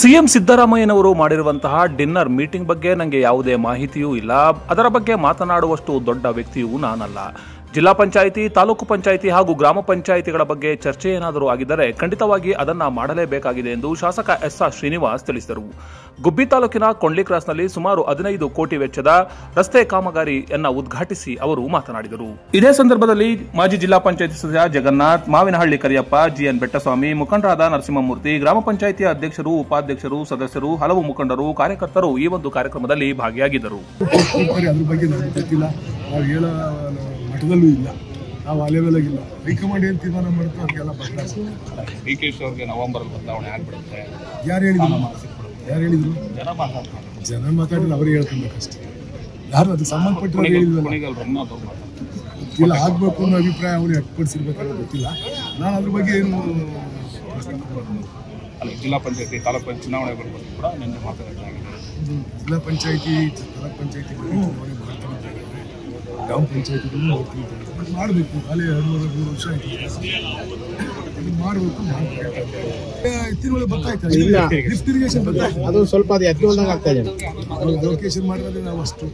CM ಸಿದ್ದರಾಮಯ್ಯನವರು ಮಾಡಿರುವಂತಹ dinner meeting ಬಗ್ಗೆ ನನಗೆ ಯಾವುದೇ ಮಾಹಿತಿಯೂ ಇಲ್ಲ. ಅದರ ಬಗ್ಗೆ ಮಾತನಾಡುವಷ್ಟು ದೊಡ್ಡ ವ್ಯಕ್ತಿಯೂ ನಾನಲ್ಲ. ಜಿಲ್ಲಾ ಪಂಚಾಯಿತಿ, ತಾಲೂಕು ಪಂಚಾಯಿತಿ ಹಾಗೂ ಗ್ರಾಮ ಪಂಚಾಯಿತಿಗಳ ಬಗ್ಗೆ ಚರ್ಚೆ ಏನಾದರೂ ಆಗಿದ್ದರೆ ಖಂಡಿತವಾಗಿ ಅದನ್ನ ಮಾಡಲೇಬೇಕಾಗಿದೆ ಎಂದು ಶಾಸಕ ಎಸ್.ಆರ್. ಶ್ರೀನಿವಾಸ್ ತಿಳಿಸಿದರು. ಗುಬ್ಬಿ ತಾಲೂಕಿನ ಕೊಂಡ್ಲಿ ಕ್ರಾಸ್ನಲ್ಲಿ ಸುಮಾರು 15 ಕೋಟಿ ವೆಚ್ಚದ ರಸ್ತೆ ಕಾಮಗಾರಿಯನ್ನ ಉದ್ಘಾಟಿಸಿ ಅವರು ಮಾತನಾಡಿದರು. ಇದೇ ಸಂದರ್ಭದಲ್ಲಿ ಮಾಜಿ ಜಿಲ್ಲಾ ಪಂಚಾಯಿತಿ ಸದಸ್ಯ ಜಗನ್ನಾಥ್, ಮಾವಿನಹಳ್ಳಿ ಕರಿಯಪ್ಪ, ಜಿಎನ್ ಬೆಟ್ಟಸ್ವಾಮಿ, ಮುಖಂಡರಾದ ನರಸಿಂಹಮೂರ್ತಿ, ಗ್ರಾಮ ಪಂಚಾಯಿತಿಯ ಅಧ್ಯಕ್ಷರು, ಉಪಾಧ್ಯಕ್ಷರು, ಸದಸ್ಯರು, ಹಲವು ಮುಖಂಡರು, ಕಾರ್ಯಕರ್ತರು ಈ ಒಂದು ಕಾರ್ಯಕ್ರಮದಲ್ಲಿ ಭಾಗಿಯಾಗಿದ್ದರು. ಮಠದಲ್ಲೂ ಇಲ್ಲ, ನಾವು ಅಲೆವೆಲಾಗಿಲ್ಲ. ಹೈಕಮಾಂಡ್ ಏನು ತೀರ್ಮಾನ ಮಾಡುತ್ತೋ ಅದಕ್ಕೆಲ್ಲ ಡಿಕೆಶಿ ಅವ್ರಿಗೆ ನವೆಂಬರ್ ಬದಲಾವಣೆ ಆಗ್ಬಿಡುತ್ತೆ. ಯಾರು ಹೇಳಿದ್ರು? ಜನ ಮಾತಾಡಿದ್ರೆ ಅವರೇ ಹೇಳ್ಕೊಬೇಕಷ್ಟೇ. ಯಾರು ಅದಕ್ಕೆ ಸಂಬಂಧಪಟ್ಟರು ಹೇಳಿಲ್ವಲ್ಲ, ಇಲ್ಲ ಆಗ್ಬೇಕು ಅನ್ನೋ ಅಭಿಪ್ರಾಯ ಅವನಿಗೆ ವ್ಯಕ್ತಪಡಿಸಿರ್ಬೇಕಾದ್ರೆ ಗೊತ್ತಿಲ್ಲ. ನಾನು ಅದ್ರ ಬಗ್ಗೆ ಏನು ಜಿಲ್ಲಾ ಪಂಚಾಯತಿ, ತಾಲೂಕು ಪಂಚಾಯತಿ ಚುನಾವಣೆ ಬರ್ಬೋದು ಕೂಡ ನಿನ್ನೆ ಮಾತಾಡಲಾಗಿದೆ. ಜಿಲ್ಲಾ ಪಂಚಾಯತಿ, ತಾಲೂಕು ಪಂಚಾಯತಿ ಚುನಾವಣೆ ಮಾಡ್ಕೊಂಡಿದ್ದಾರೆ, ಗ್ರಾಮ ಪಂಚಾಯತಿಗಳು ನೋಡ್ತಿದ್ದಾರೆ. ಮಾಡಬೇಕು, ಅಲ್ಲಿ 2-3 ವರ್ಷ ಆಯ್ತು ಮಾಡಬೇಕು. ಎತ್ತಿನೊಳಗೆ ಬರ್ತಾಯ್ತು, ಲಿಫ್ಟ್ ಇರಿಗೇಷನ್ ಬರ್ತಾಯ್ತು, ಅದು ಸ್ವಲ್ಪ ಎತ್ತಿನೊಳಗೆ ಆಗ್ತಾ ಇದೆ. ಲೊಕೇಶನ್ ಮಾಡಿದ್ರೆ ನಾವು ಅಷ್ಟು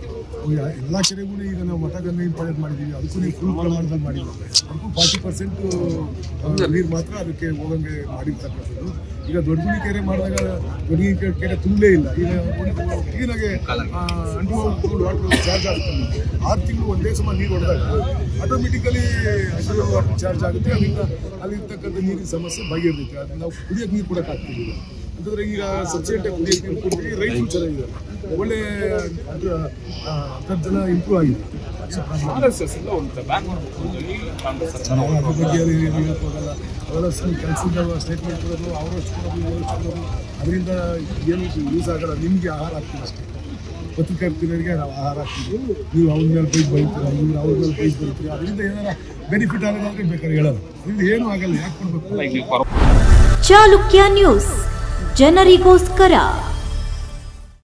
ಎಲ್ಲ ಕೆರೆಗೂ ಈಗ ನಾವು ಮಠಗನ್ನ ಇಂಪಾರ್ಟೆಂಟ್ ಮಾಡಿದ್ದೀವಿ. ಅದಕ್ಕೂ ನೀವು ಫುಲ್ ಪ್ರಮಾಣದಲ್ಲಿ ಮಾಡಿದ್ದೀವಿ. ಅದಕ್ಕೂ 40% ನೀರು ಮಾತ್ರ ಅದಕ್ಕೆ ಹೋಗಂಗೆ ಮಾಡಿರ್ತಕ್ಕಂಥದ್ದು. ಈಗ ದೊಡ್ಡಗುಣಿ ಕೆರೆ ಮಾಡಿದಾಗ ದೊಡ್ಡಗುಣಿ ಕೆರೆ ತುಂಬಲೇ ಇಲ್ಲ. ಈಗ ಕ್ಲೀನಾಗೆ ಅಂಡರ್ ವಾಟರ್ ಚಾರ್ಜ್ ಆಗುತ್ತೆ. 6 ತಿಂಗಳು ಒಂದೇ ಸಮ ನೀರು ಹೊಡೆದಾಗ ಆಟೋಮೆಟಿಕಲಿ ಅಂಡರ್ ವಾಟರ್ ಚಾರ್ಜ್ ಆಗುತ್ತೆ. ಅದರಿಂದ ಅಲ್ಲಿರ್ತಕ್ಕಂಥ ನೀರಿನ ಸಮಸ್ಯೆ ಬಗೆಹರಿಯುತ್ತೆ. ಅದು ನಾವು ಕುಡಿಯೋಕ್ಕೆ ನೀರು ಕೊಡೋಕ್ಕಾಗ್ತಿಲ್ಲ. ಅಂತಂದರೆ ಈಗ ಸಬ್ಸಿಡಿಯಾಗಿ ಕುಡಿಯೋಕ್ಕೆ ನೀರು ಕೊಡ್ತೀವಿ. ರೈತರು ಚೆನ್ನಾಗಿದ್ದಾರೆ, ಒಳ್ಳೆ ಅಂತರ್ಜಲ ಇಂಪ್ರೂವ್ ಆಗಿದೆ. ಅದ್ರ ಬಗ್ಗೆ ಹೇಳೋಕ್ಕಾಗಲ್ಲ. ಅವರ ಕೆಲಸದ ಸ್ಟೇಟ್ಮೆಂಟ್ ಕೊಡೋದು, ಅವರಷ್ಟು ಕೊಡೋದು, ಅದರಿಂದ ಏನು ಯೂಸ್ ಆಗಲ್ಲ. ನಿಮಗೆ ಆಹಾರ ಆಗ್ತೀವಿ ಅಷ್ಟೇ. ಪತ್ರಕರ್ತರಿಗೆ ನಾವು ಆಹಾರ ಆಗ್ತೀವಿ. ನೀವು ಅವ್ರ ಮೇಲೆ ಪ್ರೈಸ್ ಬರೀತೀರ, ನೀವು ಅವ್ರ ಮೇಲೆ ಪ್ರೈಸ್ ಬರೀತೀರಿ. ಅದರಿಂದ ಏನಾರ ಬೆನಿಫಿಟ್ ಆಗೋದಾದ್ರೆ ಬೇಕಾದ್ರೆ ಹೇಳೋದು. ಇದರಿಂದ ಏನೂ ಆಗಲ್ಲ. ಯಾಕೆ ಕೊಡಬೇಕು? ಚಾಲುಕ್ಯ ನ್ಯೂಸ್, ಜನರಿಗೋಸ್ಕರ.